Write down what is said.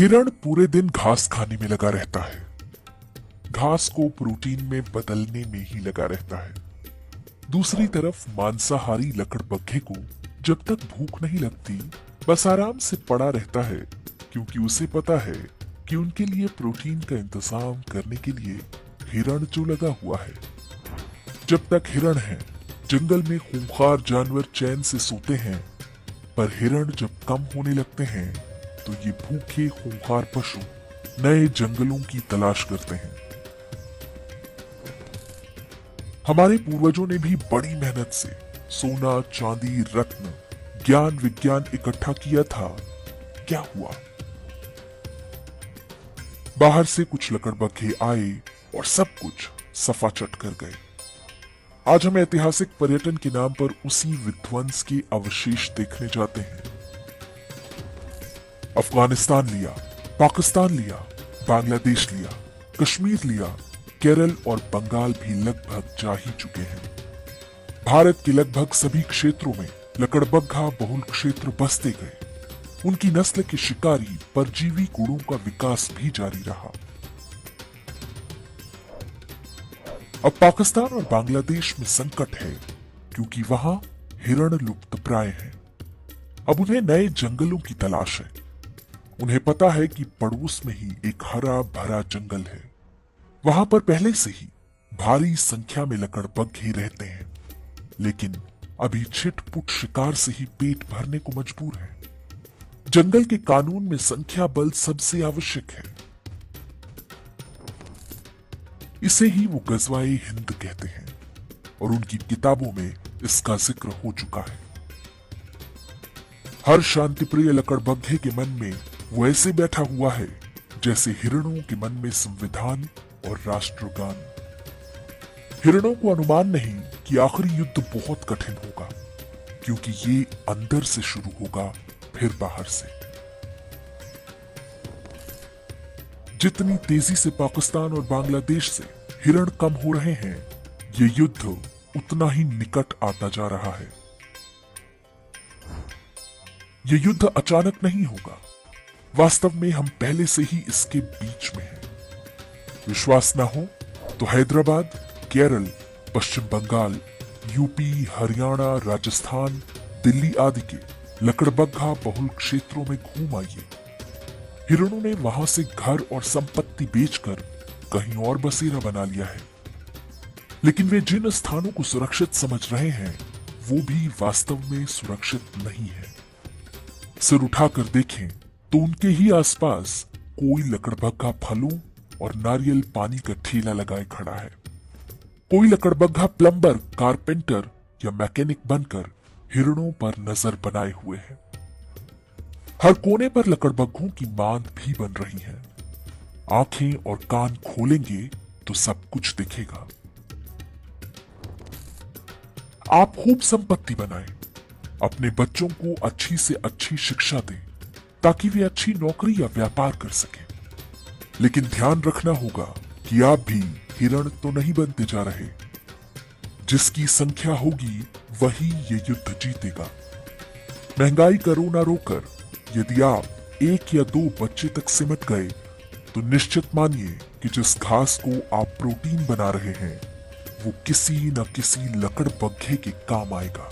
हिरण पूरे दिन घास खाने में लगा रहता है, घास को प्रोटीन में बदलने में ही लगा रहता है। दूसरी तरफ मांसाहारी लकड़बग्घे को जब तक भूख नहीं लगती बस आराम से पड़ा रहता है, क्योंकि उसे पता है कि उनके लिए प्रोटीन का इंतजाम करने के लिए हिरण जो लगा हुआ है। जब तक हिरण है जंगल में खूंखार जानवर चैन से सोते हैं, पर हिरण जब कम होने लगते हैं तो ये भूखे खूंखार पशु नए जंगलों की तलाश करते हैं। हमारे पूर्वजों ने भी बड़ी मेहनत से सोना, चांदी, रत्न, ज्ञान, विज्ञान इकट्ठा किया था। क्या हुआ? बाहर से कुछ लकड़बग्घे आए और सब कुछ सफा चट कर गए। आज हम ऐतिहासिक पर्यटन के नाम पर उसी विध्वंस के अवशेष देखने जाते हैं। अफगानिस्तान लिया, पाकिस्तान लिया, बांग्लादेश लिया, कश्मीर लिया, केरल और बंगाल भी लगभग जा ही चुके हैं। भारत के लगभग सभी क्षेत्रों में लकड़बग्घा बहुल क्षेत्र बसते गए। उनकी नस्ल के शिकारी परजीवी गुणों का विकास भी जारी रहा। अब पाकिस्तान और बांग्लादेश में संकट है, क्योंकि वहां हिरण लुप्तप्राय हैं। अब उन्हें नए जंगलों की तलाश है। उन्हें पता है कि पड़ोस में ही एक हरा भरा जंगल है। वहां पर पहले से ही भारी संख्या में लकड़बग्घे रहते हैं, लेकिन अभी छिटपुट शिकार से ही पेट भरने को मजबूर है। जंगल के कानून में संख्या बल सबसे आवश्यक है। इसे ही वो गजवाए हिंद कहते हैं और उनकी किताबों में इसका जिक्र हो चुका है। हर शांतिप्रिय लकड़बग्घे के मन में वो ऐसे बैठा हुआ है जैसे हिरणों के मन में संविधान और राष्ट्रगान। हिरणों को अनुमान नहीं कि आखिरी युद्ध बहुत कठिन होगा, क्योंकि ये अंदर से शुरू होगा फिर बाहर से। जितनी तेजी से पाकिस्तान और बांग्लादेश से हिरण कम हो रहे हैं, ये युद्ध उतना ही निकट आता जा रहा है। ये युद्ध अचानक नहीं होगा, वास्तव में हम पहले से ही इसके बीच में हैं। विश्वास ना हो तो हैदराबाद, केरल, पश्चिम बंगाल, यूपी, हरियाणा, राजस्थान, दिल्ली आदि के लकड़बग्घा बहुल क्षेत्रों में घूम आइए। हिरणों ने वहां से घर और संपत्ति बेचकर कहीं और बसेरा बना लिया है, लेकिन वे जिन स्थानों को सुरक्षित समझ रहे हैं वो भी वास्तव में सुरक्षित नहीं है। सिर उठाकर देखें तो उनके ही आसपास कोई लकड़बग्घा फलों और नारियल पानी का ठेला लगाए खड़ा है। कोई लकड़बग्घा प्लम्बर, कारपेंटर या मैकेनिक बनकर हिरणों पर नजर बनाए हुए है। हर कोने पर लकड़बग्घों की मांद भी बन रही है। आंखें और कान खोलेंगे तो सब कुछ दिखेगा। आप खूब संपत्ति बनाएं, अपने बच्चों को अच्छी से अच्छी शिक्षा दें, ताकि वे अच्छी नौकरी या व्यापार कर सकें। लेकिन ध्यान रखना होगा कि आप भी हिरण तो नहीं बनते जा रहे। जिसकी संख्या होगी वही ये युद्ध जीतेगा। महंगाई करो ना रोकर, यदि आप 1 या 2 बच्चे तक सिमट गए तो निश्चित मानिए कि जिस घास को आप प्रोटीन बना रहे हैं वो किसी न किसी लकड़बग्घे के काम आएगा।